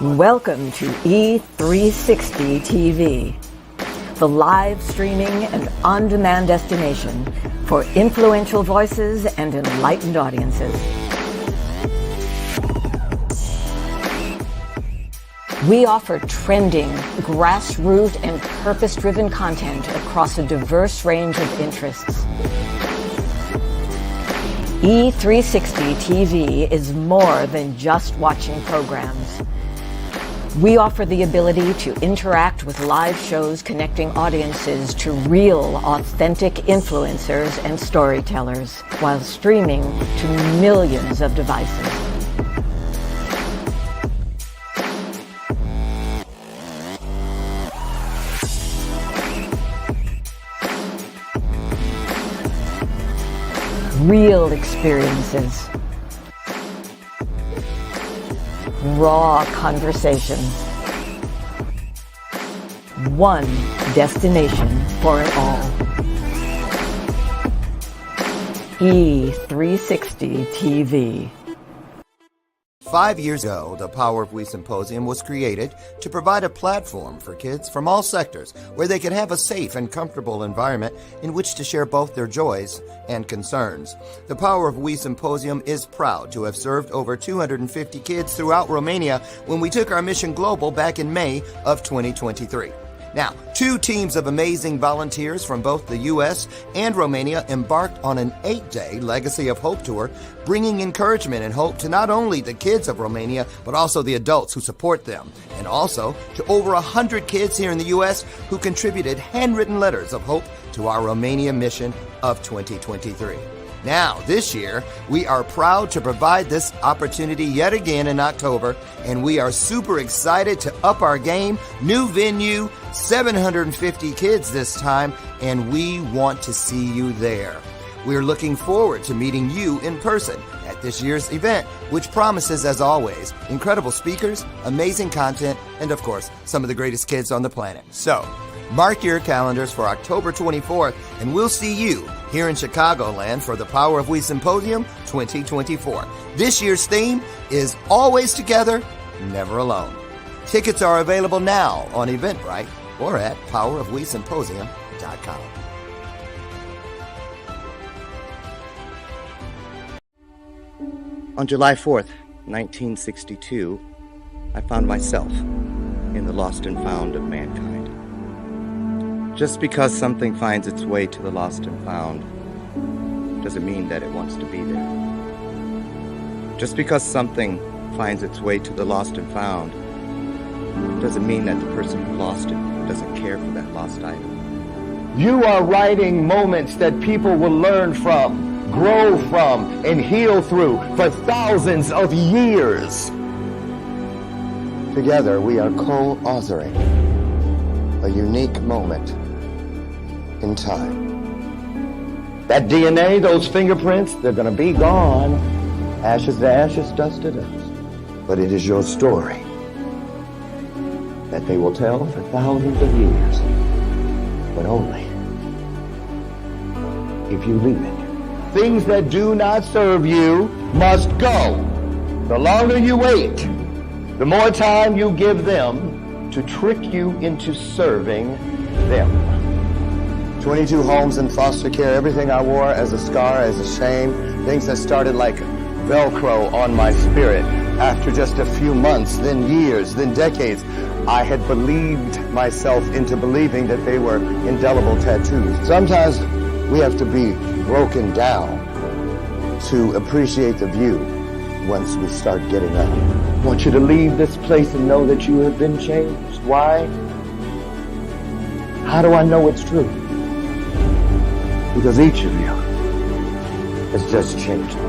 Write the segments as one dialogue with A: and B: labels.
A: Welcome to E360 TV, the live streaming and on-demand destination for influential voices and enlightened audiences. We offer trending, grassroots, and purpose-driven content across a diverse range of interests. E360 TV is more than just watching programs. We offer the ability to interact with live shows connecting audiences to real, authentic influencers and storytellers while streaming to millions of devices. Real experiences. Raw conversations. One destination for it all. E360 TV.
B: 5 years ago, the Power of We Symposium was created to provide a platform for kids from all sectors where they could have a safe and comfortable environment in which to share both their joys and concerns. The Power of We Symposium is proud to have served over 250 kids throughout Romania when we took our mission global back in May of 2023. Now, 2 teams of amazing volunteers from both the U.S. and Romania embarked on an 8-day Legacy of Hope tour, bringing encouragement and hope to not only the kids of Romania, but also the adults who support them, and also to over 100 kids here in the U.S. who contributed handwritten letters of hope to our Romania mission of 2023. Now, this year, we are proud to provide this opportunity yet again in October, and we are super excited to up our game. New venue, 750 kids this time, and we want to see you there. We're looking forward to meeting you in person at this year's event, which promises, as always, incredible speakers, amazing content, and of course, some of the greatest kids on the planet. So, mark your calendars for October 24th, and we'll see you here in Chicagoland for the Power of We Symposium 2024. This year's theme is Always Together, Never Alone. Tickets are available now on Eventbrite or at powerofwesymposium.com.
C: On July 4th, 1962, I found myself in the lost and found of mankind. Just because something finds its way to the lost and found doesn't mean that it wants to be there. Just because something finds its way to the lost and found doesn't mean that the person who lost it doesn't care for that lost item.
D: You are writing moments that people will learn from, grow from, and heal through for thousands of years. Together, we are co-authoring a unique moment in time. That DNA, those fingerprints, they're going to be gone. Ashes to ashes, dust to dust. But it is your story that they will tell for thousands of years, but only if you leave it. Things that do not serve you must go. The longer you wait, the more time you give them to trick you into serving them. 22 homes in foster care, everything I wore as a scar, as a shame, things that started like Velcro on my spirit. After just a few months, then years, then decades, I had believed myself into believing that they were indelible tattoos. Sometimes we have to be broken down to appreciate the view once we start getting up. I want you to leave this place and know that you have been changed. Why? How do I know it's true? Because each of you has just changed me.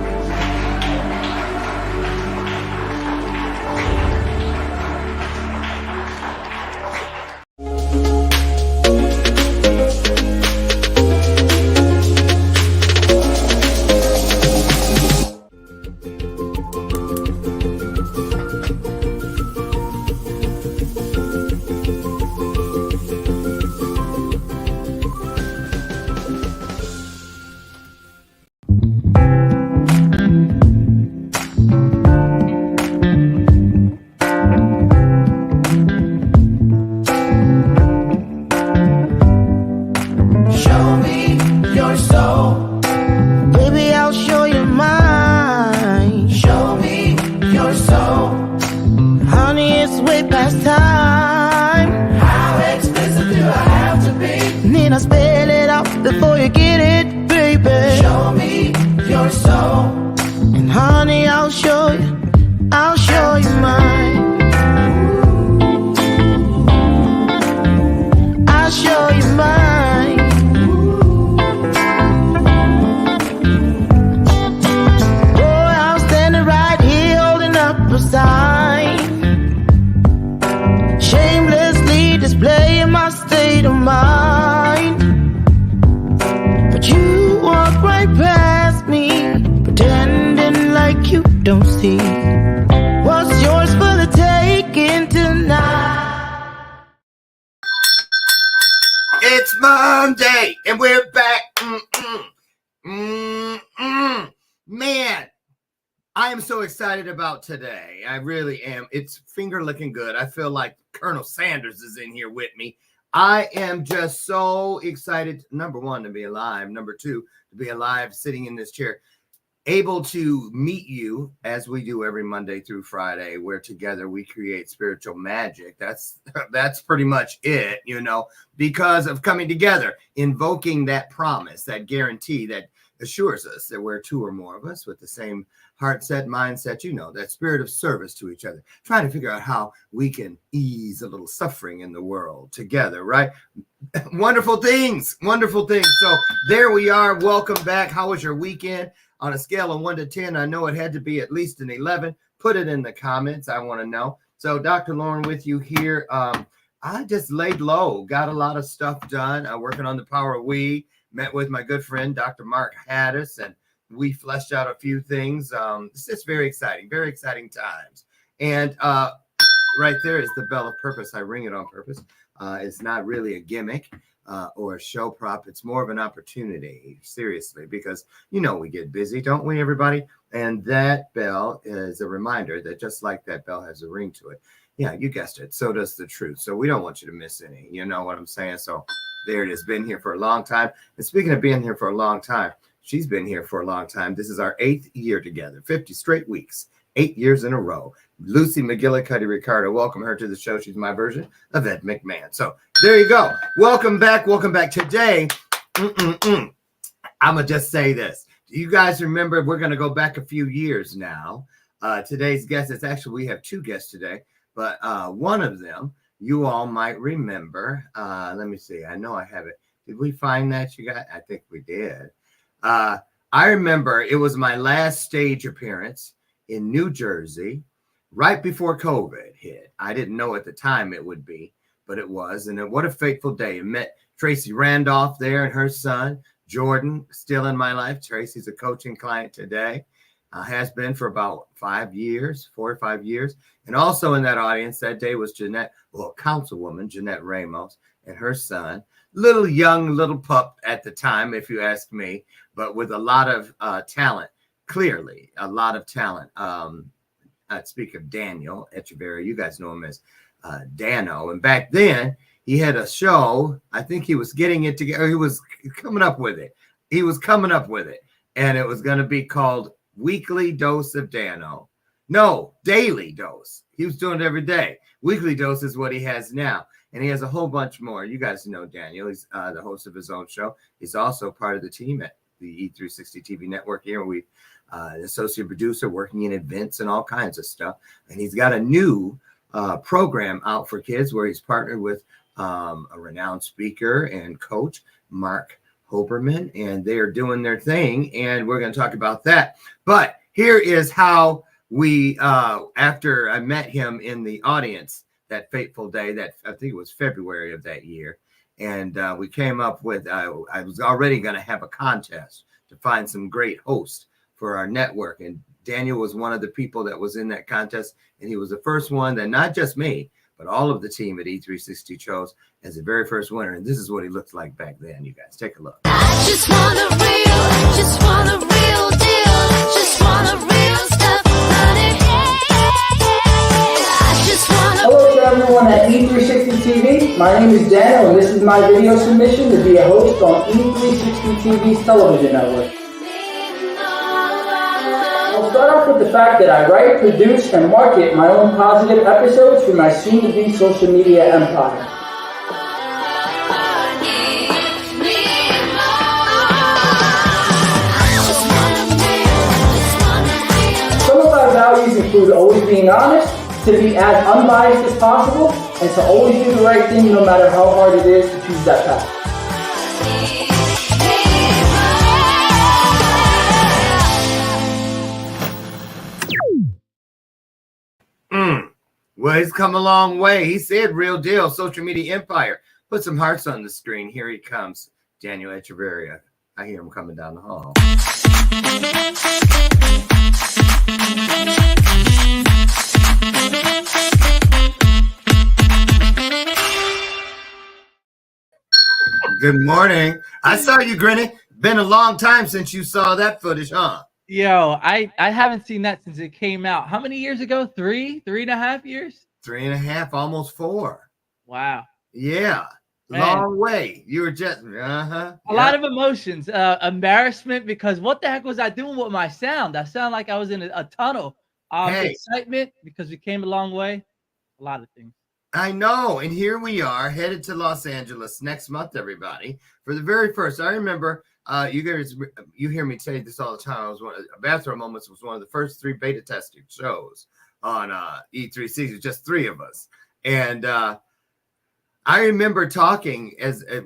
E: I'll show you mine. I'll show you mine. Oh, I'm standing right here holding up a sign, shamelessly displaying my state of mind. But you walk right past me, pretending like you don't see what's yours for the taking tonight.
B: It's Monday, and we're back. Man, I am so excited about today. I really am. It's finger looking good. I feel like Colonel Sanders is in here with me. I am just so excited, number one, to be alive. Number two, to be alive sitting in this chair, able to meet you as we do every Monday through Friday, where together we create spiritual magic. That's pretty much it, you know, because of coming together, invoking that promise, that guarantee that assures us that we're two or more of us with the same heart set, mindset, you know, that spirit of service to each other, trying to figure out how we can ease a little suffering in the world together, right? Wonderful things. So there we are. Welcome back. How was your weekend? On a scale of 1 to 10, I know it had to be at least an 11. Put it in the comments. I want to know. So Dr. Lauren with you here. I just laid low, got a lot of stuff done. Working on the power of we. Met with my good friend, Dr. Mark Haddis, and we fleshed out a few things. It's just very exciting times. And right there is the bell of purpose. I ring it on purpose. It's not really a gimmick or a show prop. It's more of an opportunity, seriously, because, you know, we get busy, don't we, everybody? And that bell is a reminder that just like that bell has a ring to it. Yeah, you guessed it. So does the truth. So we don't want you to miss any. You know what I'm saying? So there it is. Been here for a long time. And speaking of being here for a long time, she's been here for a long time. This is our 8th year together, 50 straight weeks, 8 years in a row. Lucy McGillicuddy Ricardo, welcome her to the show. She's my version of Ed McMahon. So there you go. Welcome back. Today, I'm going to just say this. Do you guys remember, we're going to go back a few years now. Today's guest is actually, we have two guests today, but one of them, you all might remember. Let me see. I know I have it. Did we find that, you guys? I think we did. I remember it was my last stage appearance in New Jersey right before COVID hit. I didn't know at the time it would be, but it was. And what a fateful day. I met Tracy Randolph there and her son, Jordan, still in my life. Tracy's a coaching client today. Has been for about 5 years, 4 or 5 years. And also in that audience that day was Councilwoman Jeanette Ramos and her son. Little pup at the time, if you ask me, but with a lot of talent, clearly a lot of talent. I speak of Daniel Echevarria. You guys know him as Dano. And back then he had a show. I think he was getting it together. He was coming up with it. And it was going to be called Weekly Dose of Dano. No, Daily Dose. He was doing it every day. Weekly Dose is what he has now. And he has a whole bunch more. You guys know Daniel. He's the host of his own show. He's also part of the team at the E360 TV network here. We associate producer working in events and all kinds of stuff. And he's got a new program out for kids where he's partnered with a renowned speaker and coach, Mark Hoberman, and they are doing their thing. And we're going to talk about that. But here is how we, after I met him in the audience that fateful day, that I think it was February of that year. And we came up with, I was already going to have a contest to find some great hosts for our network. And Daniel was one of the people that was in that contest. And he was the first one that not just me, but all of the team at E360 chose as the very first winner. And this is what he looked like back then. You guys take a look.
F: I just want a real deal, just want a real stuff, honey. I just want a
G: Hello to everyone at E360 TV. My name is Daniel, and this is my video submission to be a host on E360 TV's television network. I'll start off with the fact that I write, produce, and market my own positive episodes for my soon-to-be social media empire. Some of our values include always being honest, to be as unbiased as possible, and to always do the right thing no matter how hard it is to choose that path.
B: Well, he's come a long way. He said real deal, social media empire. Put some hearts on the screen. Here he comes, Daniel Echevarria. I hear him coming down the hall. Good morning. I saw you grinning. Been a long time since you saw that footage, huh?
H: Yo, I haven't seen that since it came out. How many years ago? 3.5 years?
B: 3.5, almost 4.
H: Wow.
B: Yeah.
H: Man.
B: Long way. You were just
H: a lot of emotions. Embarrassment, because what the heck was I doing with my sound? I sound like I was in a tunnel. Excitement because we came a long way. A lot of things.
B: I know. And here we are headed to Los Angeles next month, everybody. For the very first, I remember you guys, you hear me say this all the time. I was Bathrobe Moments was one of the first 3 beta testing shows on E360, just 3 of us. And I remember talking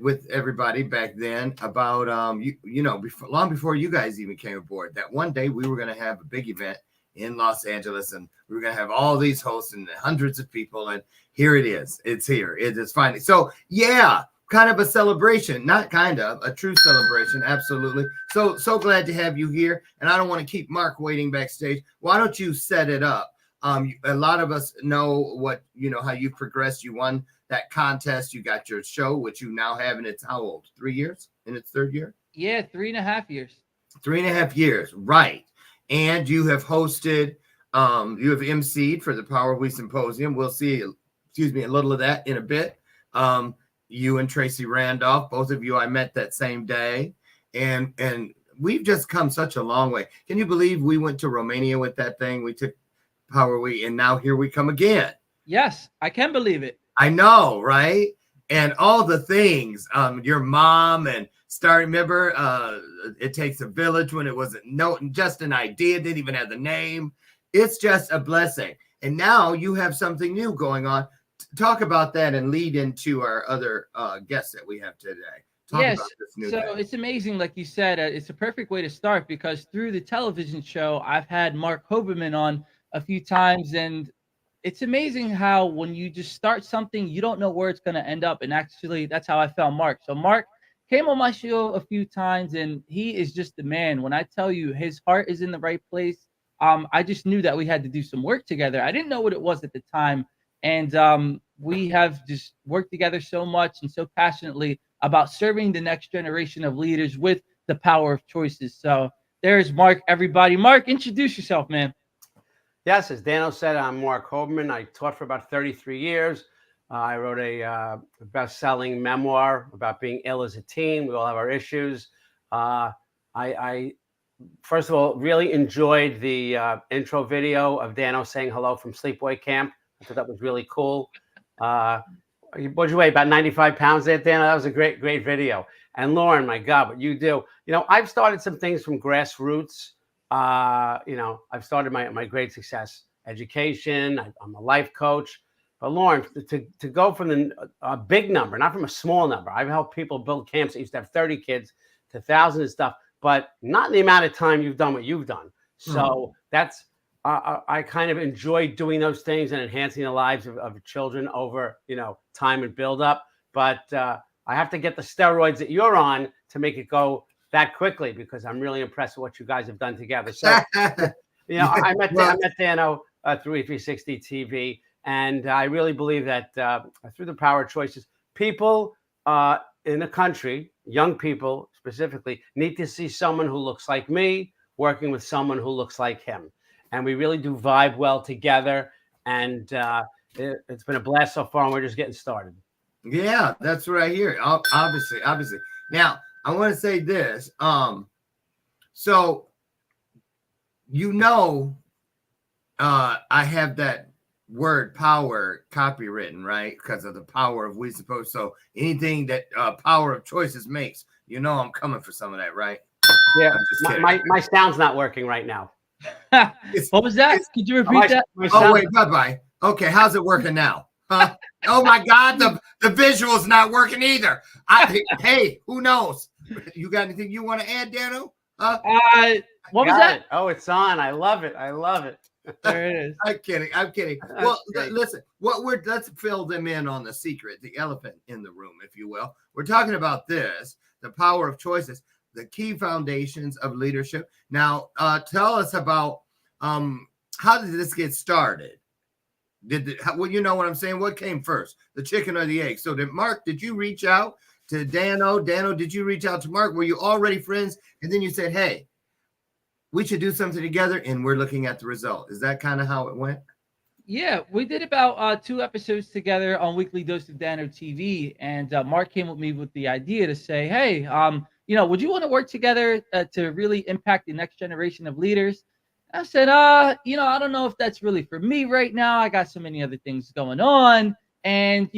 B: with everybody back then about long before you guys even came aboard, that one day we were going to have a big event in Los Angeles, and we were going to have all these hosts and hundreds of people, and here it is. It's here. It is finally. So yeah, kind of a celebration, not kind of, a true celebration. Absolutely. So glad to have you here, and I don't want to keep Mark waiting backstage. Why don't you set it up? A lot of us know how you progressed. You won that contest. You got your show, which you now have, and it's how old? 3 years? In its 3rd year?
H: Yeah, 3.5 years.
B: 3.5 years, right. And you have hosted, you have emceed for the Power of We Symposium. We'll see, a little of that in a bit. You and Tracy Randolph, both of you I met that same day. And we've just come such a long way. Can you believe we went to Romania with that thing? We took Power We, and now here we come again.
H: Yes, I can believe it.
B: I know, right? And all the things, your mom and remember, It Takes a Village, when it wasn't just an idea, didn't even have the name. It's just a blessing. And now you have something new going on. Talk about that and lead into our other guests that we have today. Talk about this new thing.
H: It's amazing, like you said, it's a perfect way to start, because through the television show, I've had Mark Hoberman on a few times, and it's amazing how when you just start something, you don't know where it's going to end up. And actually, that's how I found Mark. So Mark came on my show a few times, and he is just the man. When I tell you his heart is in the right place, I just knew that we had to do some work together. I didn't know what it was at the time. And we have just worked together so much and so passionately about serving the next generation of leaders with the power of choices. So there's Mark, everybody. Mark, introduce yourself, man.
I: Yes, as Daniel said, I'm Mark Hoberman. I taught for about 33 years. I wrote a best-selling memoir about being ill as a teen. We all have our issues. I first of all, really enjoyed the intro video of Dano saying hello from sleepaway camp. I thought that was really cool. What'd you weigh? About 95 pounds there, Dano? That was a great video. And Lauren, my God, what you do. I've started some things from grassroots. I've started my great success education. I'm a life coach. But Lauren, to go from a big number, not from a small number. I've helped people build camps that used to have 30 kids to thousands of stuff, but not in the amount of time you've done what you've done. So that's, I kind of enjoy doing those things and enhancing the lives of children over, time and build up. But I have to get the steroids that you're on to make it go that quickly, because I'm really impressed with what you guys have done together. So, I met Dano through E360 TV. And I really believe that through the power of choices, people in the country, young people specifically, need to see someone who looks like me working with someone who looks like him. And we really do vibe well together. And it's been a blast so far, and we're just getting started.
B: Yeah, that's what I hear. Obviously. Now, I want to say this. So, I have that word power copywritten, right? Because of the power of we suppose. So anything that power of choices makes, I'm coming for some of that, right?
I: Yeah. My sound's not working right now.
H: What was that? Could you repeat that?
B: Oh, wait, bye-bye. Okay, how's it working now? Huh? Oh, my God, the visual's not working either. Hey, who knows? You got anything you want to add, Dano?
H: What was
I: Got
H: that?
I: it. Oh, it's on. I love it. I love it.
H: There it is.
B: I'm kidding. Well, listen, let's fill them in on the secret, the elephant in the room, if you will. We're talking about this, the power of choices, the key foundations of leadership. Now, tell us about how did this get started? Well, you know what I'm saying? What came first, the chicken or the egg? So, did you reach out to Dano? Dano, did you reach out to Mark? Were you already friends? And then you said, hey, we should do something together, and we're looking at the result. Is that kind of how it went?
H: Yeah, we did about 2 episodes together on Weekly Dose of Dano TV, and Mark came with me with the idea to say, hey, would you want to work together to really impact the next generation of leaders? I said, I don't know if that's really for me right now. I got so many other things going on. And,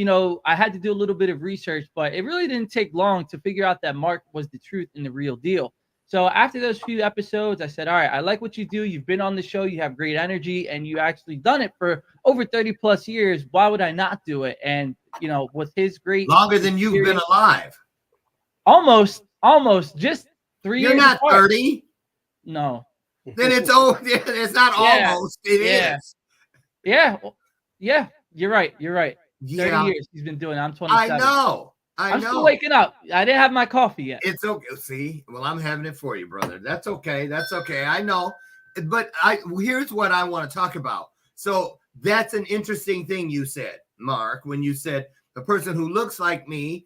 H: I had to do a little bit of research, but it really didn't take long to figure out that Mark was the truth and the real deal. So after those few episodes, I said, all right, I like what you do. You've been on the show. You have great energy, and you actually done it for over 30 plus years. Why would I not do it? And, with his great
B: longer than you've been alive.
H: Almost just 3 years.
B: You're not
H: apart.
B: 30.
H: No.
B: Then it's it's not almost. It is.
H: Yeah. Yeah. You're right. 30
B: Yeah.
H: years he's been doing it. I'm 27.
B: I know.
H: I'm still waking up. I didn't have my coffee yet.
B: It's okay. See, well, I'm having it for you, brother. That's okay. I know. But here's what I want to talk about. So that's an interesting thing you said, Mark, when you said the person who looks like me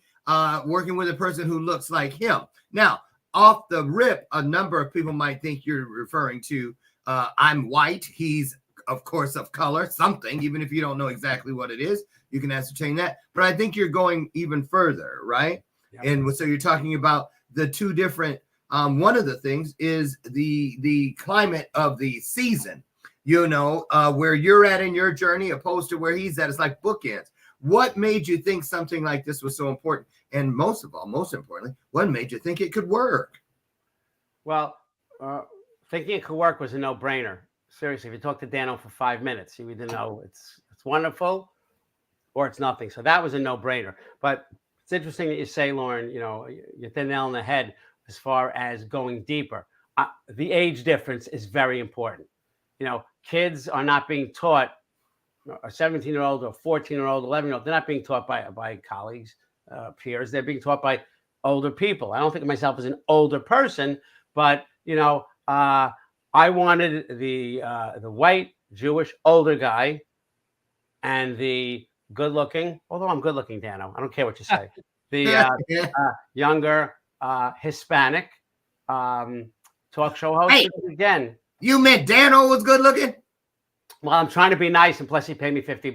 B: working with a person who looks like him. Now, off the rip, a number of people might think you're referring to I'm white. He's, of course, of color, something, even if you don't know exactly what it is. You can ascertain that. But I think you're going even further, right? Yep. And so you're talking about the two different, one of the things is the climate of the season, where you're at in your journey opposed to where he's at. It's like bookends. What made you think something like this was so important? And most importantly, what made you think it could work?
I: Well, thinking it could work was a no-brainer. Seriously, if you talk to Dano for 5 minutes, you either know it's wonderful or it's nothing. So that was a no-brainer. But it's interesting that you say, Lauren, you hit the nail on the head as far as going deeper. The age difference is very important. Kids are not being taught, a 17-year-old or 14-year-old, 11-year-old, they're not being taught by colleagues, peers. They're being taught by older people. I don't think of myself as an older person, but, I wanted the white Jewish older guy and the good-looking, although I'm good-looking, Dano. I don't care what you say. The younger Hispanic talk show host.
B: Hey,
I: again.
B: You meant Dano was good-looking?
I: Well, I'm trying to be nice, and plus he paid me $50.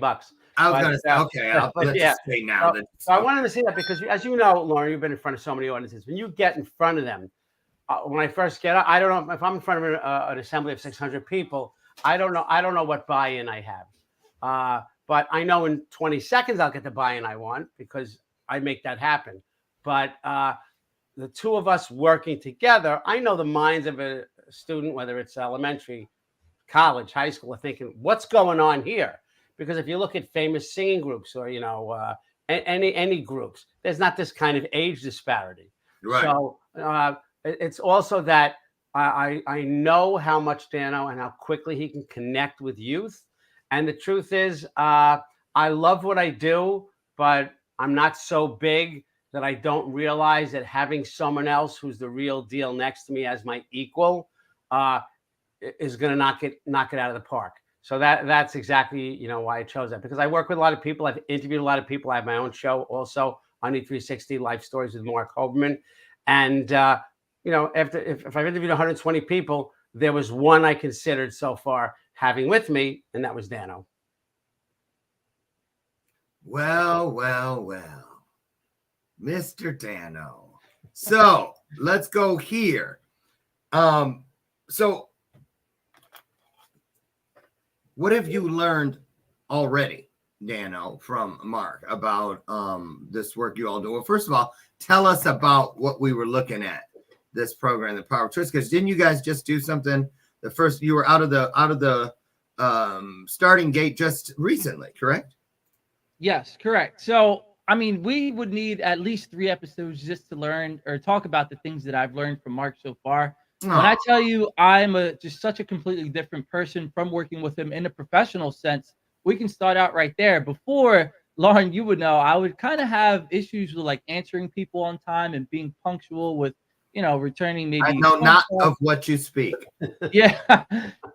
B: I was going to say, okay, I'll let's say now.
I: So I wanted to see that because, as you know, Lauren, you've been in front of so many audiences. When you get in front of them, when I first get, I don't know if I'm in front of an assembly of 600 people. I don't know what buy-in I have, but I know in 20 seconds I'll get the buy-in I want because I make that happen. But the two of us working together, I know the minds of a student, whether it's elementary, college, high school, are thinking, what's going on here? Because if you look at famous singing groups or any groups, there's not this kind of age disparity.
B: Right.
I: So it's also that I know how much Dano and how quickly he can connect with youth. And the truth is, I love what I do, but I'm not so big that I don't realize that having someone else who's the real deal next to me as my equal is going to knock it out of the park. So that's exactly, why I chose that, because I work with a lot of people. I've interviewed a lot of people. I have my own show also on E360, Life Stories with Mark Hoberman. And, if I've interviewed 120 people, there was one I considered so far having with me, and that was Dano.
B: Well, Mr. Dano. So let's go here. So what have you learned already, Dano, from Mark about this work you all do? Well, first of all, tell us about what we were looking at, this program, The Power of Choice, because didn't you guys just do something you were out of the starting gate just recently, correct?
H: Yes, correct. So, I mean, we would need at least 3 episodes just to learn or talk about the things that I've learned from Mark so far. When I tell you I'm just such a completely different person from working with him in a professional sense, we can start out right there. Before, Lauren, you would know, I would kind of have issues with like answering people on time and being punctual with, returning
B: I
H: maybe
B: know
H: phone
B: not
H: calls.
B: of what you speak.
H: Yeah.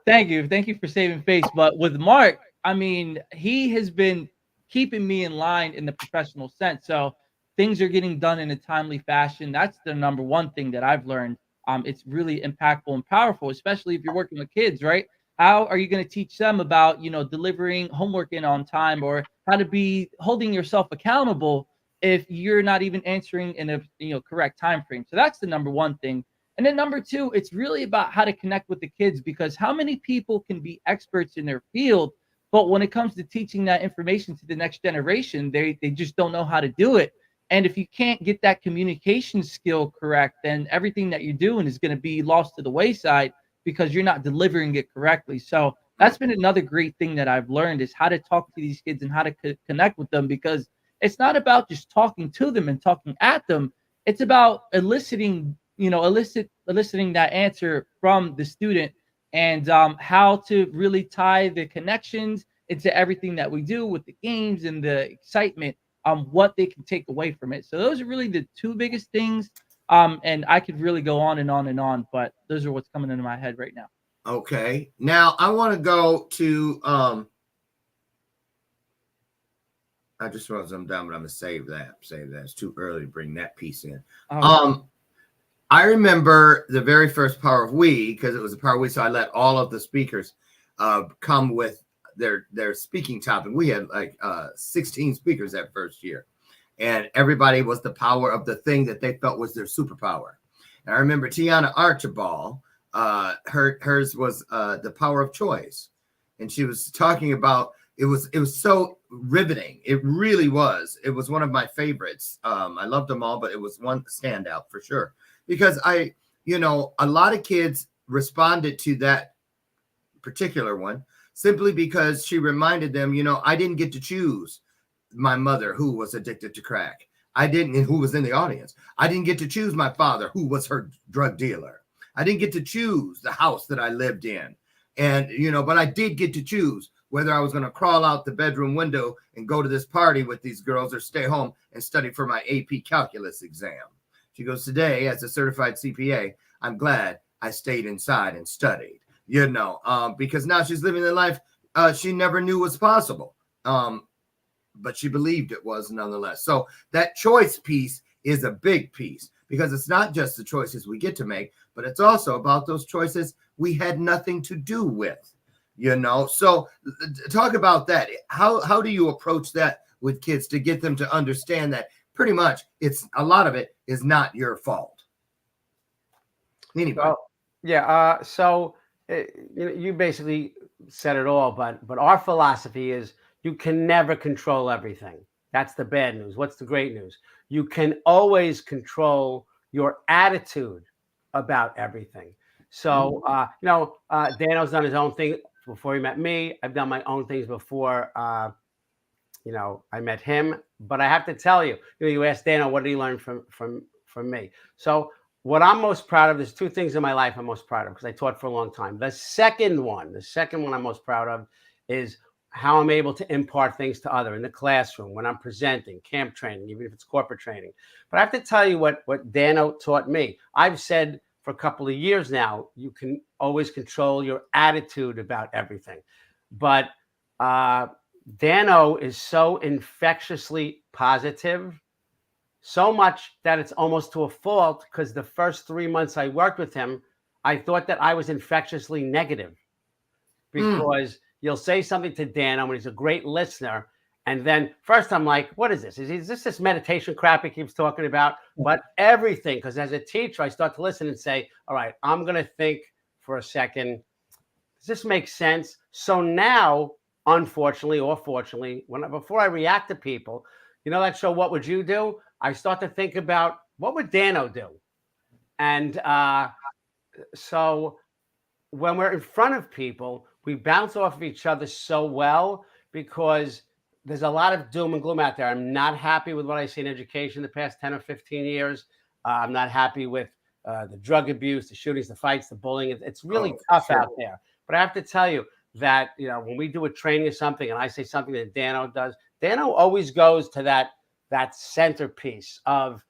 H: Thank you. Thank you for saving face. But with Mark, I mean, he has been keeping me in line in the professional sense. So things are getting done in a timely fashion. That's the number one thing that I've learned. It's really impactful and powerful, especially if you're working with kids, right? How are you going to teach them about, delivering homework in on time, or how to be holding yourself accountable if you're not even answering in a correct time frame? So that's the number one thing. And then number two, it's really about how to connect with the kids, because how many people can be experts in their field, but when it comes to teaching that information to the next generation, they just don't know how to do it. And if you can't get that communication skill correct, then everything that you're doing is going to be lost to the wayside because you're not delivering it correctly. So that's been another great thing that I've learned, is how to talk to these kids and how to connect with them, because it's not about just talking to them and talking at them. It's about eliciting that answer from the student, and how to really tie the connections into everything that we do with the games and the excitement, what they can take away from it. So those are really the two biggest things. And I could really go on and on and on, but those are what's coming into my head right now.
B: Okay. Now I want to go to I just wrote something down, but I'm gonna save that. It's too early to bring that piece in. I remember the very first Power of We, because it was a Power of We, so I let all of the speakers come with their speaking topic. We had like 16 speakers that first year, and everybody was the power of the thing that they felt was their superpower. And I remember Tiana Archibald, hers was the power of choice, and she was talking about it was so riveting. It really was. It was one of my favorites. I loved them all, but it was one standout for sure, because a lot of kids responded to that particular one simply because she reminded them, I didn't get to choose my mother who was addicted to crack. Who was in the audience. I didn't get to choose my father who was her drug dealer. I didn't get to choose the house that I lived in. And, but I did get to choose whether I was going to crawl out the bedroom window and go to this party with these girls or stay home and study for my AP calculus exam. She goes, today, as a certified CPA, I'm glad I stayed inside and studied, because now she's living the life she never knew was possible. But she believed it was nonetheless. So that choice piece is a big piece, because it's not just the choices we get to make, but it's also about those choices we had nothing to do with, So talk about that. How do you approach that with kids to get them to understand that pretty much a lot of it is not your fault? Anybody?
I: Well, yeah. So you basically said it all, but our philosophy is you can never control everything. That's the bad news. What's the great news? You can always control your attitude about everything. So, Dano's done his own thing before he met me. I've done my own things before, I met him. But I have to tell you, you asked Dano, what did he learn from me? So what I'm most proud of, there's two things in my life I'm most proud of, because I taught for a long time. The second one I'm most proud of is how I'm able to impart things to others in the classroom, when I'm presenting, camp training, even if it's corporate training. But I have to tell you what Dano taught me. I've said for a couple of years now, you can always control your attitude about everything. But Dano is so infectiously positive, so much that it's almost to a fault, because the first 3 months I worked with him, I thought that I was infectiously negative, because you'll say something to Dano when he's a great listener, and then first I'm like, what is this? Is this meditation crap he keeps talking about? But everything, because as a teacher, I start to listen and say, all right, I'm going to think for a second. Does this make sense? So now, unfortunately or fortunately, before I react to people, that show, What Would You Do? I start to think about, what would Dano do? And so when we're in front of people, we bounce off of each other so well because there's a lot of doom and gloom out there. I'm not happy with what I see in education the past 10 or 15 years. I'm not happy with the drug abuse, the shootings, the fights, the bullying. It's really tough out there. But I have to tell you that, when we do a training or something and I say something that Dano does, Dano always goes to that centerpiece of,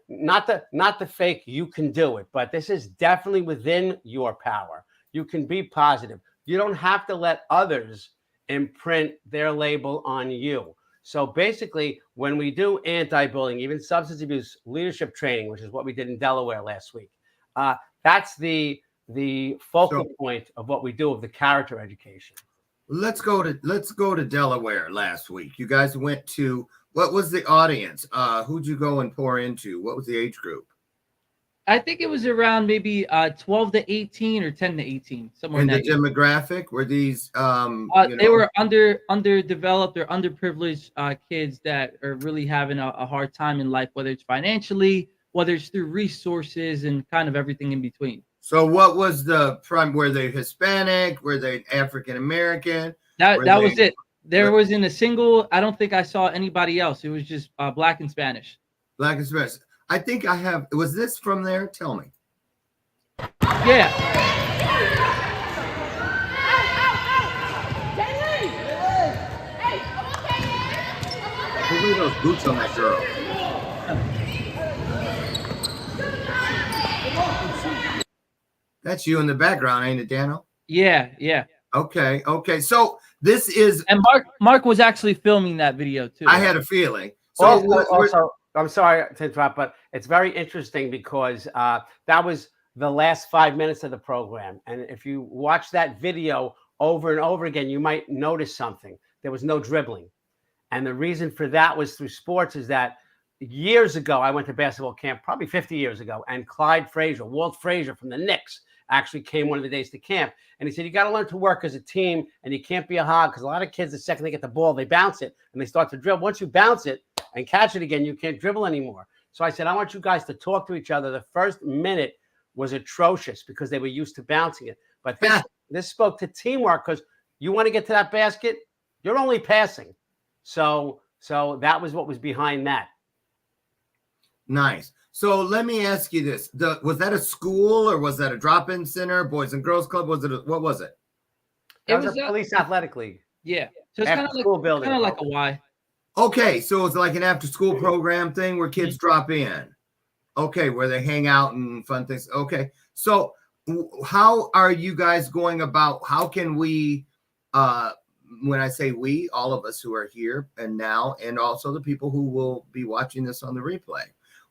I: not the fake, you can do it, but this is definitely within your power. You can be positive. You don't have to let others imprint their label on you. So basically, when we do anti-bullying, even substance abuse leadership training, which is what we did in Delaware last week, that's the focal point of what we do of the character education.
B: Let's go to Delaware last week. You guys went to, what was the audience? Who'd you go and pour into? What was the age group?
H: I think it was around maybe 12 to 18 or 10 to 18, somewhere.
B: And the demographic, were these
H: they were underdeveloped or underprivileged kids that are really having a hard time in life, whether it's financially, whether it's through resources, and kind of everything in between.
B: So what was the prime? Were they Hispanic? Were they African American?
H: That was it. There wasn't a single, I don't think I saw anybody else. It was just Black and Spanish.
B: Black and Spanish. I think I have. Was this from there? Tell me.
H: Yeah.
B: Look at those boots on that girl. That's you in the background, ain't it, Daniel?
H: Yeah, yeah.
B: Okay. So this is,
H: and Mark was actually filming that video too.
B: I had a feeling.
I: So also, I'm sorry to interrupt, but it's very interesting because that was the last 5 minutes of the program. And if you watch that video over and over again, you might notice something. There was no dribbling. And the reason for that was through sports is that years ago, I went to basketball camp, probably 50 years ago, and Walt Frazier from the Knicks actually came one of the days to camp. And he said, you got to learn to work as a team, and you can't be a hog, because a lot of kids, the second they get the ball, they bounce it, and they start to dribble. Once you bounce it and catch it again, you can't dribble anymore. So I said, I want you guys to talk to each other. The first minute was atrocious because they were used to bouncing it. But this spoke to teamwork, because you want to get to that basket, you're only passing. So that was what was behind that.
B: Nice. So let me ask you this: was that a school, or was that a drop-in center, Boys and Girls Club? What was it?
I: It was a police athletic league.
H: Yeah, so it's kind of like a Y.
B: Okay, so it's like an after-school program thing where kids drop in. Okay, where they hang out and fun things. Okay, so how are you guys going about? How can we? When I say we, all of us who are here and now, and also the people who will be watching this on the replay.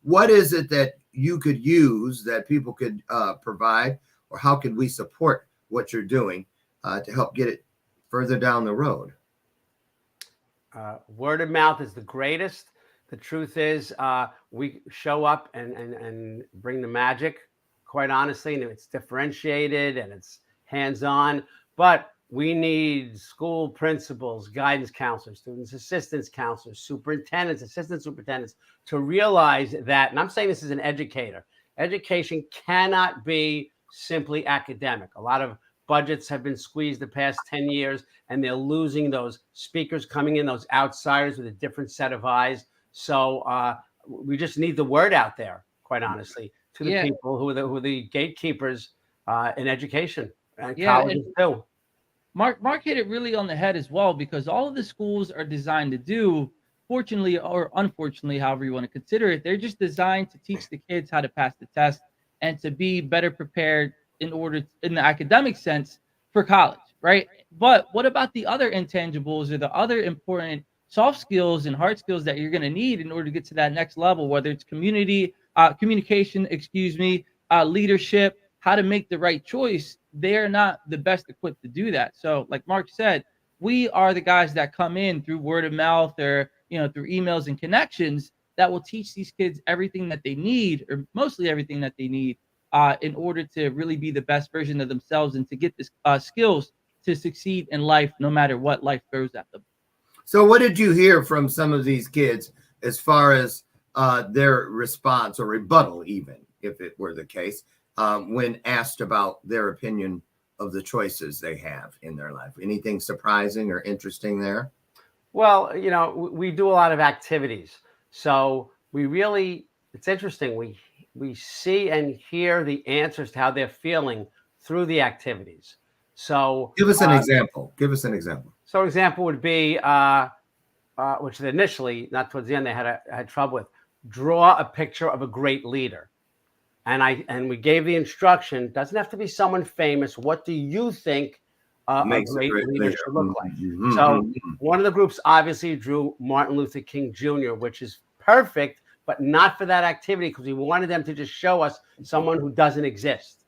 B: What is it that you could use, that people could provide, or how could we support what you're doing to help get it further down the road?
I: Word of mouth is the greatest. The truth is, we show up and bring the magic, quite honestly, and it's differentiated and it's hands-on. But we need school principals, guidance counselors, students assistance counselors, superintendents, assistant superintendents to realize that, and I'm saying this as an educator, education cannot be simply academic. A lot of budgets have been squeezed the past 10 years, and they're losing those speakers coming in, those outsiders with a different set of eyes. So we just need the word out there, quite honestly, to the people who are the gatekeepers in education and colleges too.
H: Mark hit it really on the head as well, because all of the schools are designed to do, fortunately or unfortunately, however you want to consider it, they're just designed to teach the kids how to pass the test and to be better prepared in the academic sense for college, right? But what about the other intangibles or the other important soft skills and hard skills that you're going to need in order to get to that next level, whether it's communication, leadership, how to make the right choice? They're not the best equipped to do that. So like Mark said, we are the guys that come in through word of mouth or, through emails and connections that will teach these kids everything that they need, or mostly everything that they need, in order to really be the best version of themselves and to get the skills to succeed in life, no matter what life throws at them.
B: So what did you hear from some of these kids as far as their response or rebuttal, even if it were the case, when asked about their opinion of the choices they have in their life? Anything surprising or interesting there?
I: Well, we do a lot of activities. So it's interesting. We see and hear the answers to how they're feeling through the activities. So
B: Give us an example. Give us an example.
I: So example would be, which initially, not towards the end, they had trouble with, draw a picture of a great leader. And we gave the instruction, doesn't have to be someone famous. What do you think a great leader should look like? So one of the groups obviously drew Martin Luther King Jr., which is perfect, but not for that activity, because we wanted them to just show us someone who doesn't exist.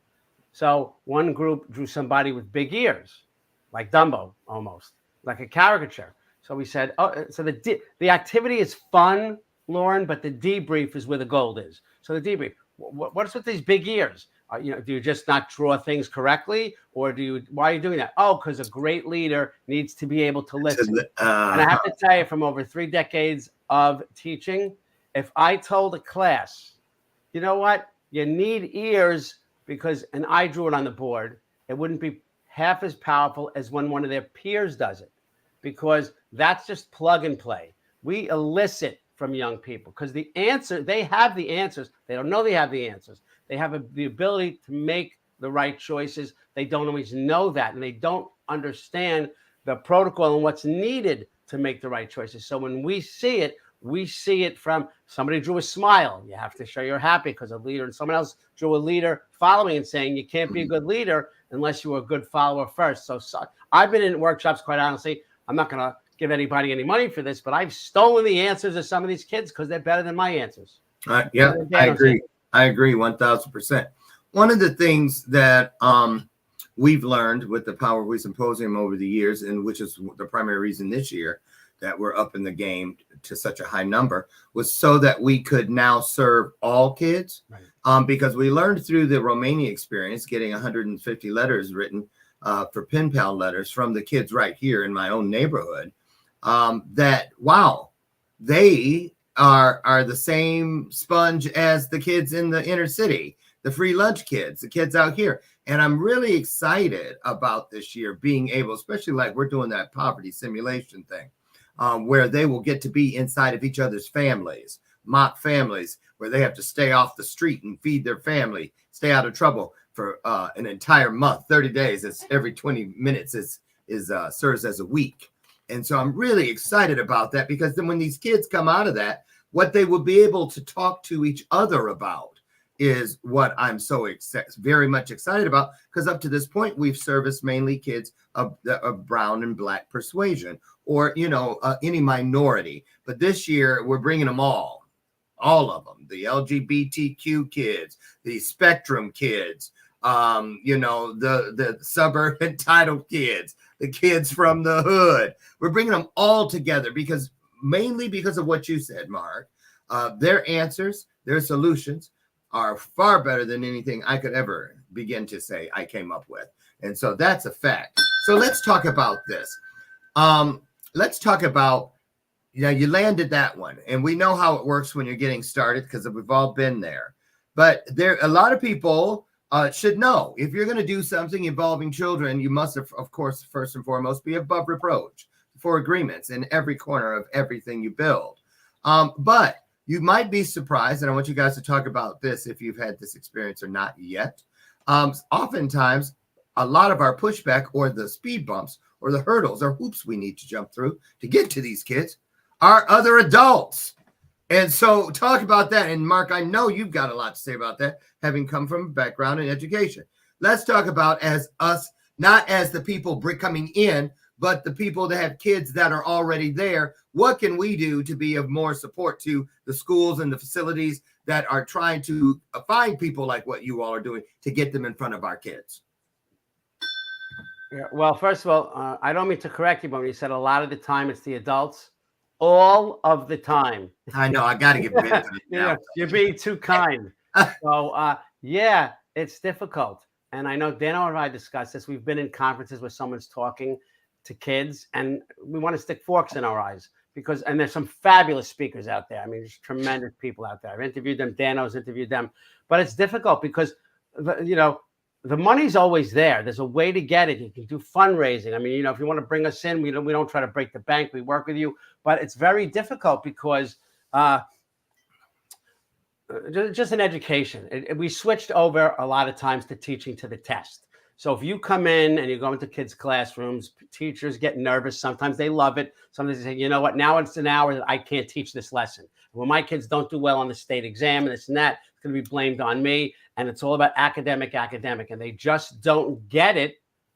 I: So one group drew somebody with big ears, like Dumbo, almost like a caricature. So we said, so the activity is fun, Lauren, but the debrief is where the gold is. So the debrief, what's with these big ears? Do you just not draw things correctly, or why are you doing that? Oh, because a great leader needs to be able to listen. And I have to tell you, from over 3 decades of teaching, if I told a class, you know what, you need ears, and I drew it on the board, it wouldn't be half as powerful as when one of their peers does it, because that's just plug and play. We elicit from young people, because they have the answers. They don't know they have the answers. They have the ability to make the right choices. They don't always know that, and they don't understand the protocol and what's needed to make the right choices. So when we see it from somebody drew a smile. You have to show you're happy because a leader, and someone else drew a leader following and saying you can't be a good leader unless you were a good follower first. So I've been in workshops, quite honestly. I'm not going to give anybody any money for this, but I've stolen the answers of some of these kids because they're better than my answers.
B: Yeah, I agree. I agree 1,000%. One of the things that we've learned with the Power of We Symposium over the years, and which is the primary reason this year that we're up in the game to such a high number, was so that we could now serve all kids. Right. Because we learned through the Romania experience, getting 150 letters written for pen pal letters from the kids right here in my own neighborhood, that, wow, they are the same sponge as the kids in the inner city, the free lunch kids, the kids out here. And I'm really excited about this year being able, especially like we're doing that poverty simulation thing, where they will get to be inside of each other's families, mock families, where they have to stay off the street and feed their family, stay out of trouble for an entire month, 30 days. It's every 20 minutes serves as a week. And so I'm really excited about that, because then when these kids come out of that, what they will be able to talk to each other about is what I'm so very much excited about, because up to this point, we've serviced mainly kids of brown and black persuasion, or, any minority. But this year, we're bringing them all of them, the LGBTQ kids, the spectrum kids, the suburban entitled kids, the kids from the hood. We're bringing them all together mainly because of what you said, Mark. Their answers, their solutions are far better than anything I could ever begin to say I came up with. And so that's a fact. So let's talk about this. Let's talk about, you landed that one, and we know how it works when you're getting started because we've all been there. But a lot of people should know, if you're going to do something involving children, you must, of course, first and foremost, be above reproach for agreements in every corner of everything you build. But you might be surprised, and I want you guys to talk about this if you've had this experience or not yet. Oftentimes, a lot of our pushback, or the speed bumps, or the hurdles or hoops we need to jump through to get to these kids, are other adults. And so talk about that. And Mark, I know you've got a lot to say about that, having come from a background in education. Let's talk about as us, not as the people coming in, but the people that have kids that are already there. What can we do to be of more support to the schools and the facilities that are trying to find people like what you all are doing to get them in front of our kids?
I: Yeah, well, first of all, I don't mean to correct you, but when you said a lot of the time it's the adults, all of the time.
B: I know, I got to give benefit now.
I: You're being too kind. So, yeah, it's difficult. And I know Daniel and I discussed this. We've been in conferences where someone's talking to kids, and we want to stick forks in our eyes and there's some fabulous speakers out there. I mean, there's tremendous people out there. I've interviewed them. Dano's interviewed them. But it's difficult because the money's always there. There's a way to get it. You can do fundraising. I mean, if you want to bring us in, we don't try to break the bank. We work with you, but it's very difficult because just an education. We switched over a lot of times to teaching to the test. So if you come in and you go into kids' classrooms, teachers get nervous. Sometimes they love it. Sometimes they say, you know what, now it's an hour that I can't teach this lesson. When my kids don't do well on the state exam and this and that, it's going to be blamed on me. And it's all about academic. And they just don't get it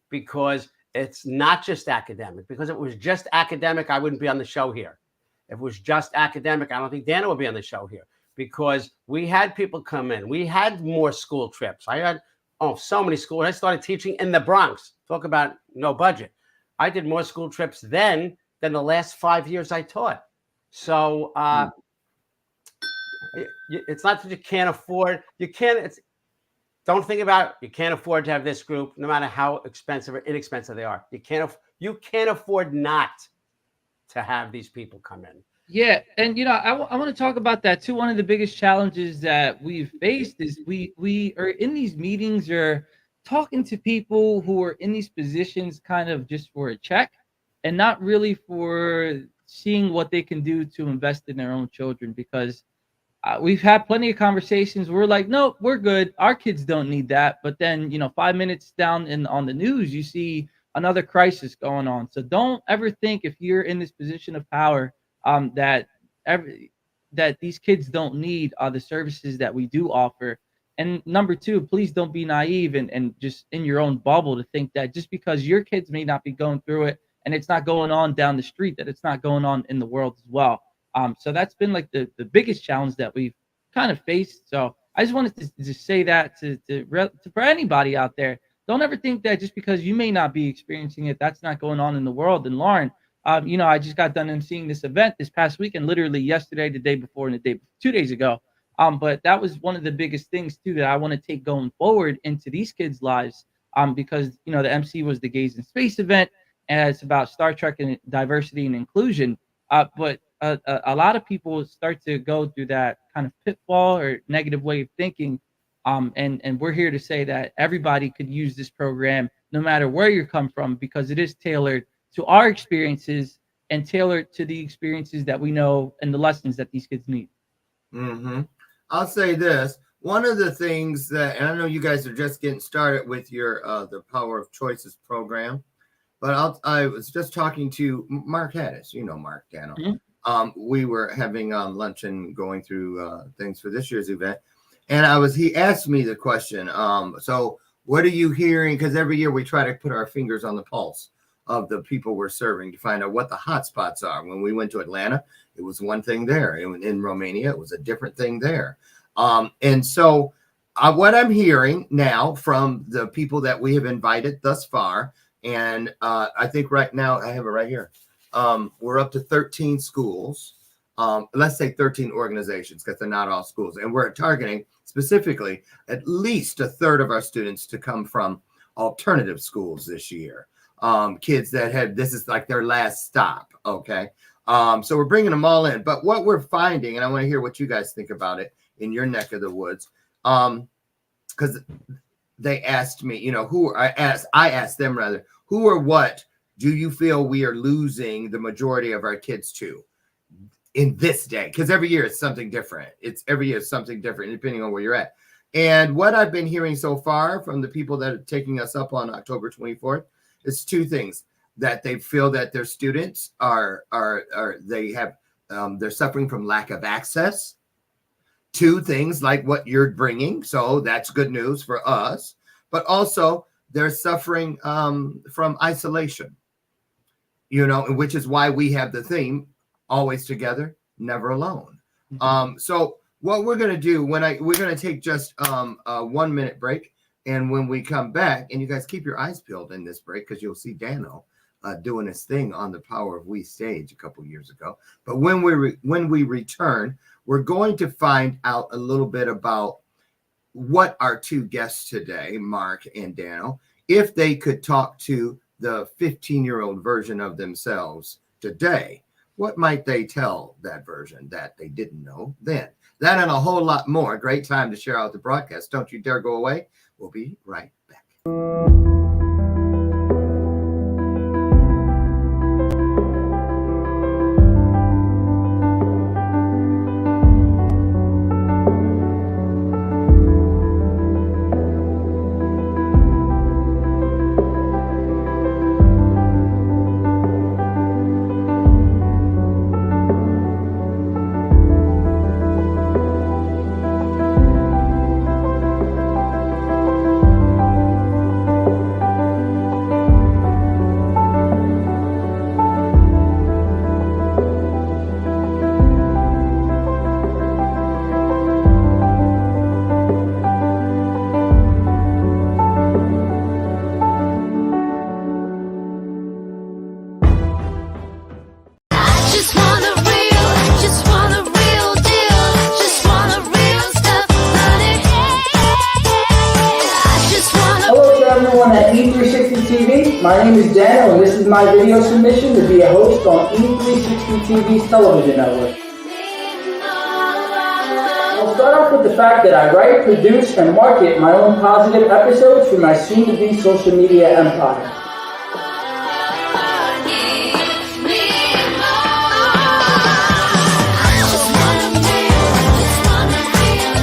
I: because it's not just academic. Because if it was just academic, I wouldn't be on the show here. If it was just academic, I don't think Dana would be on the show here, because we had people come in. We had more school trips. I had so many schools. I started teaching in the Bronx. Talk about no budget. I did more school trips then than the last 5 years I taught. So it's not that you can't afford. Don't think about it. You can't afford to have this group, no matter how expensive or inexpensive they are. You can't afford not to have these people come in.
H: Yeah, and I want to talk about that too. One of the biggest challenges that we've faced is we are in these meetings or talking to people who are in these positions kind of just for a check and not really for seeing what they can do to invest in their own children. Because we've had plenty of conversations where we're like, no, we're good. Our kids don't need that. But then, 5 minutes down on the news, you see another crisis going on. So don't ever think, if you're in this position of power, that these kids don't need the services that we do offer. And number two, please don't be naive and just in your own bubble to think that just because your kids may not be going through it and it's not going on down the street, that it's not going on in the world as well. So that's been like the biggest challenge that we've kind of faced. So I just wanted to just say that to for anybody out there, don't ever think that just because you may not be experiencing it, that's not going on in the world. And Lauren, I just got done emceeing this event this past weekend, literally yesterday, the day before, and 2 days ago. But that was one of the biggest things too that I want to take going forward into these kids' lives. Because the MC was the Gays in Space event, and it's about Star Trek and diversity and inclusion. But a lot of people start to go through that kind of pitfall or negative way of thinking. And we're here to say that everybody could use this program, no matter where you come from, because it is tailored to our experiences and tailored to the experiences that we know and the lessons that these kids need.
B: Mm-hmm. I'll say this. One of the things that, and I know you guys are just getting started with your the Power of Choices program, but I was just talking to Mark Haddis. Mark Dano. Mm-hmm. We were having lunch and going through things for this year's event, and he asked me the question. So what are you hearing? Because every year we try to put our fingers on the pulse of the people we're serving to find out what the hot spots are. When we went to Atlanta, it was one thing there. In Romania, it was a different thing there. And so what I'm hearing now from the people that we have invited thus far, and I think right now, I have it right here. We're up to 13 schools. Let's say 13 organizations, because they're not all schools. And we're targeting specifically at least a third of our students to come from alternative schools this year. Kids that this is like their last stop. Okay. So we're bringing them all in, but what we're finding, and I want to hear what you guys think about it in your neck of the woods. Cause they asked me, I asked them rather, who or what do you feel we are losing the majority of our kids to in this day? Cause every year it's something different. Every year it's something different depending on where you're at. And what I've been hearing so far from the people that are taking us up on October 24th, it's two things: that they feel that their students they're suffering from lack of access to things like what you're bringing. So that's good news for us, but also they're suffering from isolation, which is why we have the theme, always together, never alone. Mm-hmm. So what we're going to do we're going to take just a 1 minute break. And when we come back, and you guys keep your eyes peeled in this break, because you'll see Dano doing his thing on the Power of We stage a couple years ago. But when we return, we're going to find out a little bit about what our two guests today, Mark and Dano, if they could talk to the 15-year-old version of themselves today, what might they tell that version that they didn't know then? That and a whole lot more. Great time to share out the broadcast. Don't you dare go away. We'll be right back.
F: Just want a real deal. Just want a real stuff, honey. I just want
G: Hello to everyone at E360 TV. My name is Daniel, and this is my video submission to be a host on E360 TV's television network. I'll start off with the fact that I write, produce, and market my own positive episodes for my soon-to-be social media empire.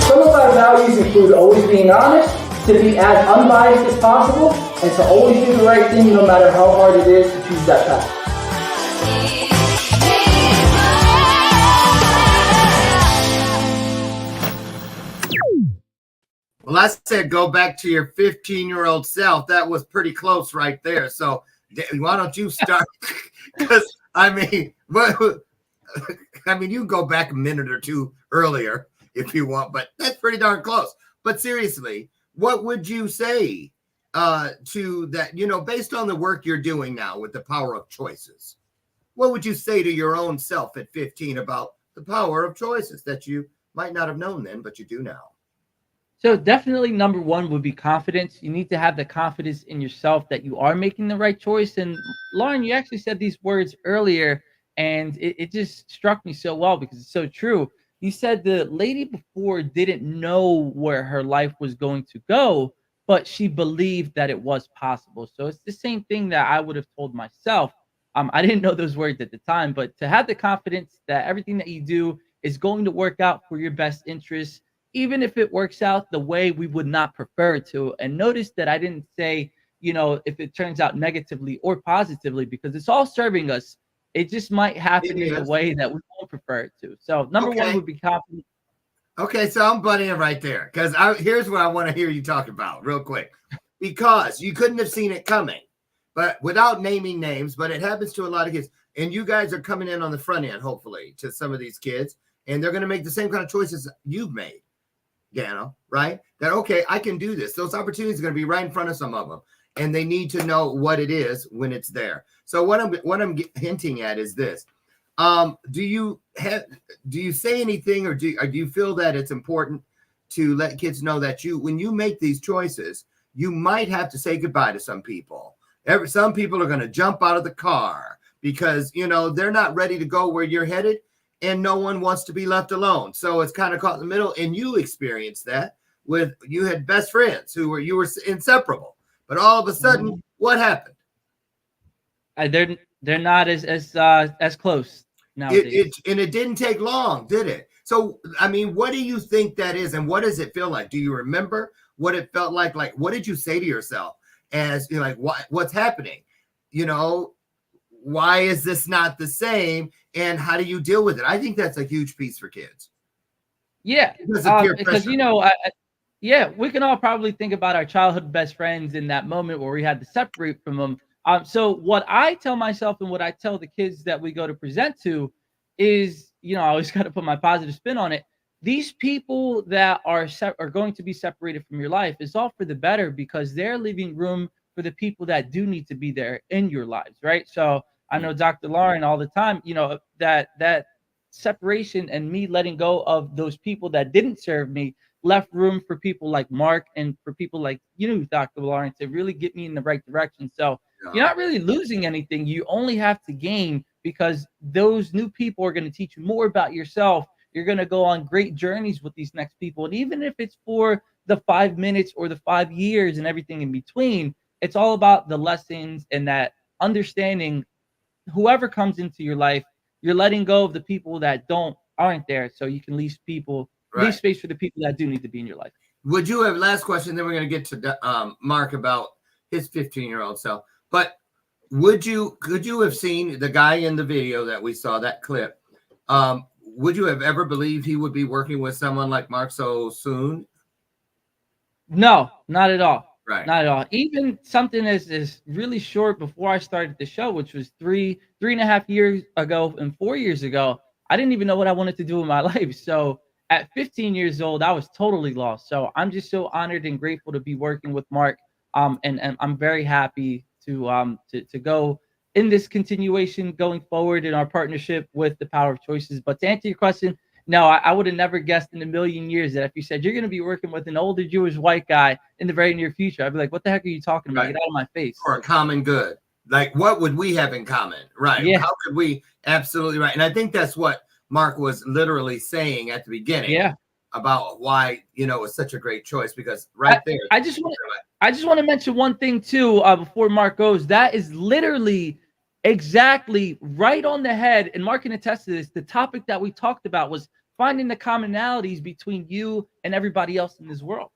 G: Some of our values include always being honest, to be as unbiased as possible, and to always do the right thing no matter how hard it is to choose that path.
B: Well, I said go back to your 15-year-old self. That was pretty close right there. So why don't you start? Because I mean, you can go back a minute or two earlier if you want, but that's pretty darn close. But seriously, what would you say to that? You know, based on the work you're doing now with the power of choices, what would you say to your own self at 15 about the power of choices that you might not have known then, but you do now?
H: So definitely number one would be confidence. You need to have the confidence in yourself that you are making the right choice. And Lauren, you actually said these words earlier, and it just struck me so well because it's so true. You said the lady before didn't know where her life was going to go, but she believed that it was possible. So it's the same thing that I would have told myself. I didn't know those words at the time, but to have the confidence that everything that you do is going to work out for your best interests, even if it works out the way we would not prefer it to. And notice that I didn't say, you know, if it turns out negatively or positively, because it's all serving us. It just might happen in a way that we won't prefer it to. So number one would be confidence.
B: Okay, so I'm butting in right there because here's what I want to hear you talk about real quick. Because you couldn't have seen it coming, but without naming names, but it happens to a lot of kids. And you guys are coming in on the front end, hopefully, to some of these kids, and they're going to make the same kind of choices you've made. Dano, right? That, okay, I can do this. Those opportunities are going to be right in front of some of them, and they need to know what it is when it's there. So what I'm hinting at is this: do you say anything, or do you feel that it's important to let kids know that when you make these choices, you might have to say goodbye to some people. Some people are going to jump out of the car because they're not ready to go where you're headed. And no one wants to be left alone. So it's kind of caught in the middle. And you experienced that you had best friends you were inseparable. But all of a sudden, what happened?
H: They're not as close nowadays.
B: It didn't take long, did it? So, I mean, what do you think that is? And what does it feel like? Do you remember what it felt like? Like, what did you say to yourself as what's happening? Why is this not the same? And how do you deal with it? I think that's a huge piece for kids.
H: Yeah, because we can all probably think about our childhood best friends in that moment where we had to separate from them. So what I tell myself and what I tell the kids that we go to present to is, I always got to put my positive spin on it. These people that are going to be separated from your life is all for the better because they're leaving room for the people that do need to be there in your lives, right? So I know Dr. Lauren all the time, that separation and me letting go of those people that didn't serve me left room for people like Mark and for people like Dr. Lauren, to really get me in the right direction. So you're not really losing anything. You only have to gain because those new people are going to teach you more about yourself. You're going to go on great journeys with these next people. And even if it's for the 5 minutes or the 5 years and everything in between, it's all about the lessons and that understanding. Whoever comes into your life, you're letting go of the people that aren't there, so you can leave
J: Right.
H: space for the people that do need to be in your life.
J: Would you have, last question, then we're going to get to Mark about his 15-year-old self, but could you have seen the guy in the video that we saw, that clip? Would you have ever believed he would be working with someone like Mark so soon?
H: No, not at all.
J: Right.
H: Not at all. Even something as really short before I started the show, which was three and a half years ago and 4 years ago, I didn't even know what I wanted to do in my life. So at 15 years old, I was totally lost. So I'm just so honored and grateful to be working with Mark. And I'm very happy to go in this continuation going forward in our partnership with the Power of Choices. But to answer your question, no, I would have never guessed in a million years that if you said you're going to be working with an older Jewish white guy in the very near future, I'd be like, what the heck are you talking about?
J: Right.
H: Get out of my face.
J: For a common good. Like, what would we have in common? Right.
H: Yeah.
J: How could we? Absolutely right. And I think that's what Mark was literally saying at the beginning.
H: Yeah.
J: About why, it's such a great choice, because right there.
H: I just want to mention one thing too before Mark goes. That is literally exactly right on the head, and Mark can attest to this. The topic that we talked about was finding the commonalities between you and everybody else in this world.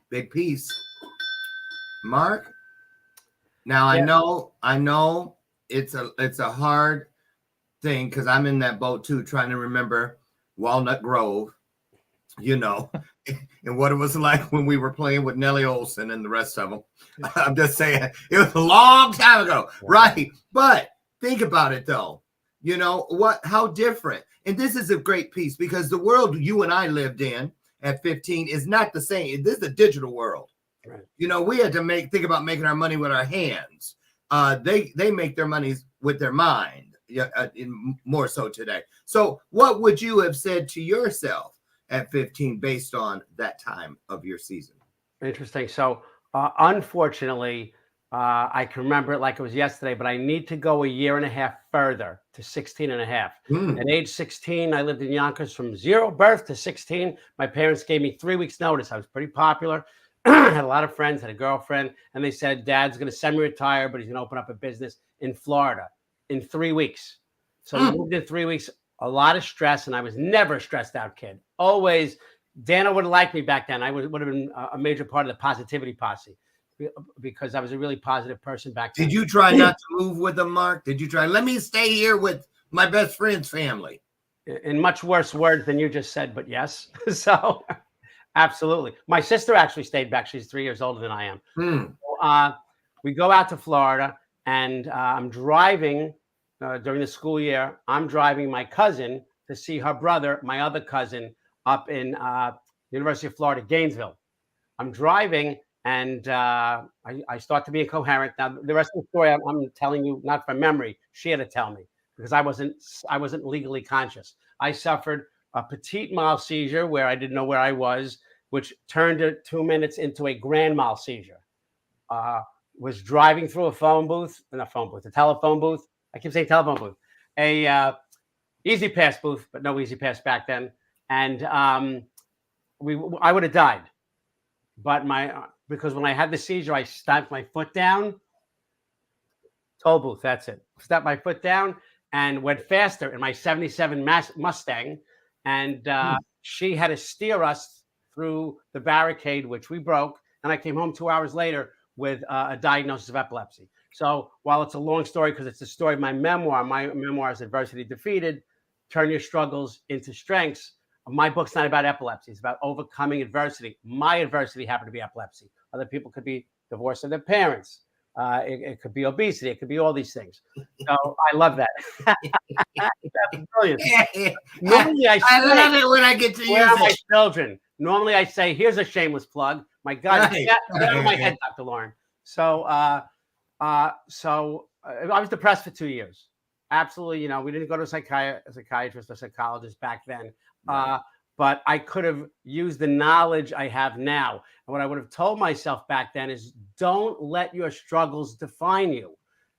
J: Big piece. Mark. Now yeah. I know it's a hard thing, because I'm in that boat too, trying to remember Walnut Grove, and what it was like when we were playing with Nellie Olson and the rest of them. I'm just saying, it was a long time ago, right? But think about it though. How different. And this is a great piece, because the world you and I lived in at 15 is not the same. This is a digital world. Right. We had to think about making our money with our hands. They make their money with their mind, more so today. So what would you have said to yourself at 15 based on that time of your season?
I: Interesting. So unfortunately, I can remember it like it was yesterday, but I need to go a year and a half further to 16 and a half. At age 16, I lived in Yonkers from 0 birth to 16. My parents gave me 3 weeks notice. I was pretty popular. Had a lot of friends, had a girlfriend, and they said, Dad's going to semi-retire, but he's going to open up a business in Florida in 3 weeks. So we moved in 3 weeks, a lot of stress, and I was never a stressed out kid. Always. Dana would have liked me back then. I would have been a major part of the Positivity Posse, because I was a really positive person back then.
J: Did you try not to move with them, Mark? Did you try, let me stay here with my best friend's family?
I: In much worse words than you just said, but yes. So absolutely. My sister actually stayed back. She's 3 years older than I am. So, we go out to Florida, and I'm driving during the school year. I'm driving my cousin to see her brother, my other cousin, up in University of Florida, Gainesville. I'm driving, and I start to be incoherent. Now, the rest of the story I'm telling you not from memory. She had to tell me, because I wasn't legally conscious. I suffered a petit mal seizure where I didn't know where I was, which turned 2 minutes into a grand mal seizure. Was driving through a telephone booth. I keep saying telephone booth. A Easy Pass booth, but no Easy Pass back then. And I would have died. But because when I had the seizure, I stamped my foot down. Toll booth, that's it. Stamped my foot down and went faster in my 77 Mustang. And she had to steer us through the barricade, which we broke. And I came home 2 hours later with a diagnosis of epilepsy. So while it's a long story, because it's the story of my memoir is Adversity Defeated, Turn Your Struggles into Strengths. My book's not about epilepsy. It's about overcoming adversity. My adversity happened to be epilepsy. Other people could be divorce of their parents. It could be obesity. It could be all these things. So I love that. That's brilliant. Normally I
J: love it when I get to
I: where
J: use
I: are my
J: it.
I: children? Normally I say, here's a shameless plug. My God, get out of my head, Dr. Lauren. So I was depressed for 2 years. Absolutely. We didn't go to a psychiatrist or psychologist back then. But I could have used the knowledge I have now. And what I would have told myself back then is, don't let your struggles define you.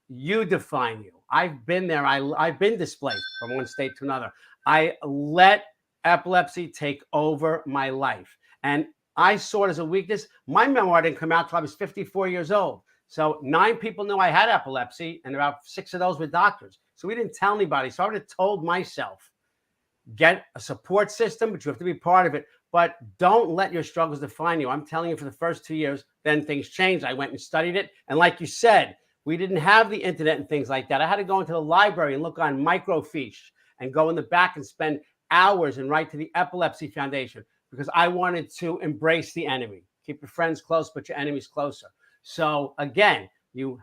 I: you define you. I've been there. I've been displaced from one state to another. I let epilepsy take over my life. And I saw it as a weakness. My memoir didn't come out till I was 54 years old. So 9 people knew I had epilepsy, and about 6 of those were doctors. So we didn't tell anybody. So I would have told myself, get a support system, but you have to be part of it. But don't let your struggles define you. I'm telling you, for the first 2 years, then things changed. I went and studied it. And like you said, we didn't have the internet and things like that. I had to go into the library and look on microfiche and go in the back and spend hours and write to the Epilepsy Foundation because I wanted to embrace the enemy. Keep your friends close, but your enemies closer. So again, you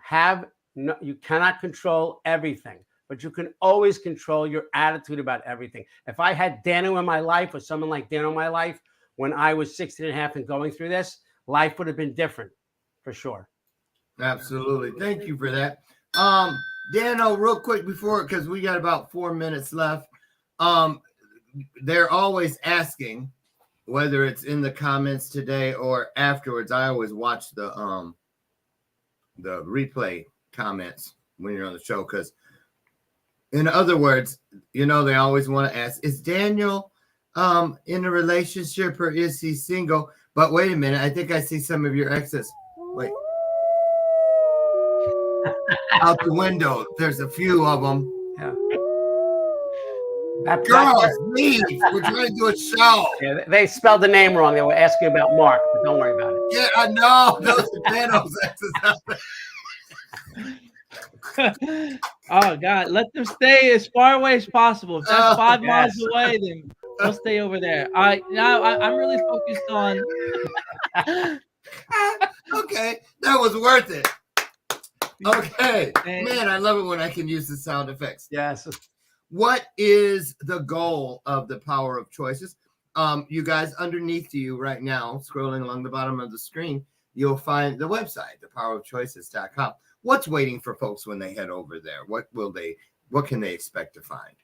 I: cannot control everything, but you can always control your attitude about everything. If I had Dano in my life or someone like Dano in my life when I was 16 and a half and going through this, life would have been different for sure.
J: Absolutely. Thank you for that. Dano, real quick before, because we got about 4 minutes left. They're always asking, whether it's in the comments today or afterwards. I always watch the replay comments when you're on the show, because in other words, they always want to ask, is Daniel in a relationship or is he single? But wait a minute, I think I see some of your exes. Wait. Out the window. There's a few of them.
I: Yeah.
J: Girls, leave. We're trying to do a show.
I: Yeah, they spelled the name wrong. They were asking about Mark, but don't worry about it.
J: Yeah, I know. Those are Dano's exes out there.
H: Oh God, let them stay as far away as possible. If that's 5 miles
I: yes.
H: away, then they'll stay over there. I'm really focused on.
J: Okay, that was worth it. Okay, man, I love it when I can use the sound effects.
I: Yes.
J: What is the goal of the Power of Choices? You guys, underneath you right now, scrolling along the bottom of the screen, you'll find the website, thepowerofchoices.com. What's waiting for folks when they head over there? What can they expect to find?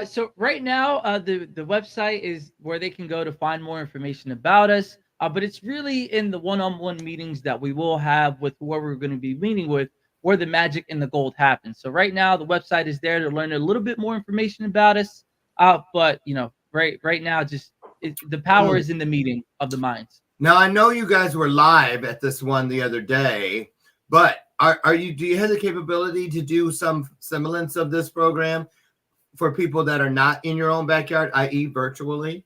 H: So right now, the website is where they can go to find more information about us. But it's really in the one-on-one meetings that we will have with whoever we're going to be meeting with, where the magic and the gold happens. So right now, the website is there to learn a little bit more information about us. But right now, the power is in the meeting of the minds.
J: Now, I know you guys were live at this one the other day, but do you have the capability to do some semblance of this program for people that are not in your own backyard, i.e. virtually?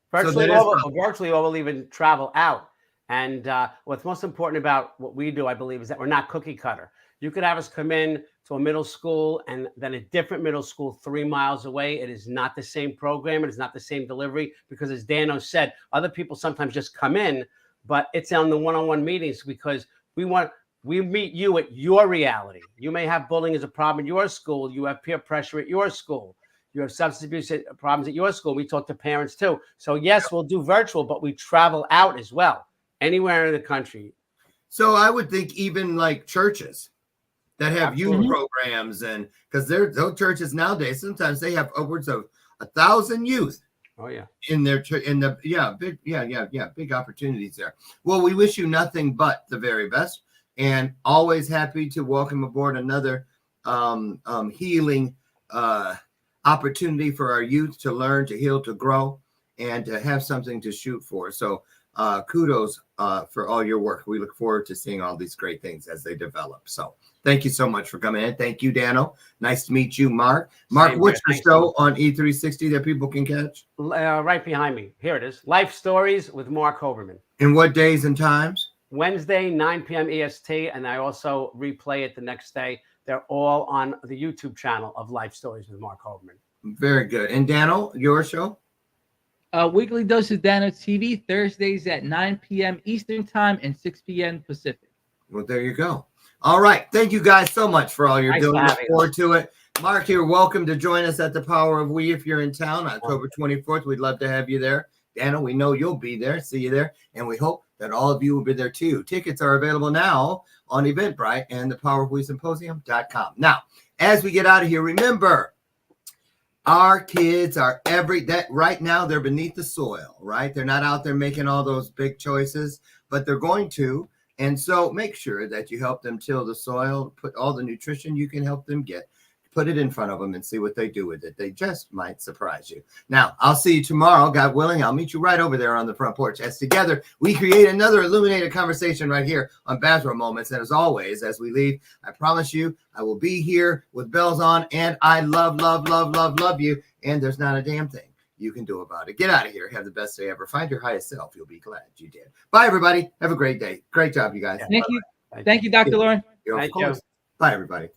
I: Virtually, or we'll even travel out. And what's most important about what we do, I believe, is that we're not cookie cutter. You could have us come in to a middle school and then a different middle school 3 miles away. It is not the same program. It is not the same delivery because, as Dano said, other people sometimes just come in, but it's on the one-on-one meetings because we meet you at your reality. You may have bullying as a problem in your school. You have peer pressure at your school. You have substance abuse problems at your school. We talk to parents too. So yes, we'll do virtual, but we travel out as well, anywhere in the country.
J: So I would think even like churches that have youth programs, and because those churches nowadays, sometimes they have upwards of 1,000 youth.
I: Oh yeah,
J: big opportunities there. Well, we wish you nothing but the very best, and always happy to welcome aboard another healing opportunity for our youth to learn, to heal, to grow, and to have something to shoot for. So kudos for all your work. We look forward to seeing all these great things as they develop. So thank you so much for coming in. Thank you, Dano. Nice to meet you, Mark. Mark, what's your show on E360 that people can catch?
I: Right behind me. Here it is. Life Stories with Mark Hoberman.
J: And what days and times?
I: Wednesday, 9 p.m. EST, and I also replay it the next day. They're all on the YouTube channel of Life Stories with Mark Hoberman.
J: Very good. And Dano, your show?
H: Weekly Dose of Dano TV, Thursdays at 9 p.m. Eastern Time and 6 p.m. Pacific.
J: Well, there you go. All right. Thank you guys so much for all you're doing. Look forward to it. Mark, you're welcome to join us at the Power of We if you're in town, October 24th. We'd love to have you there. Dano, we know you'll be there. See you there. And we hope that all of you will be there too. Tickets are available now on Eventbrite and the powerofwesymposium.com. Now, as we get out of here, remember, our kids are right now they're beneath the soil, right? They're not out there making all those big choices, but they're going to
B: And so make sure that you help them till the soil, put all the nutrition you can help them get, put it in front of them and see what they do with it. They just might surprise you. Now, I'll see you tomorrow, God willing. I'll meet you right over there on the front porch as together we create another illuminated conversation right here on Bathrobe Moments. And as always, as we leave, I promise you, I will be here with bells on, and I love you. And there's not a damn thing you can do about it. Get out of here. Have the best day ever. Find your highest self. You'll be glad you did. Bye, everybody. Have a great day. Great job, you guys.
H: Thank you. Thank you, Dr. Lauren.
B: Of
I: Thank
B: course.
I: you.
B: Bye, everybody.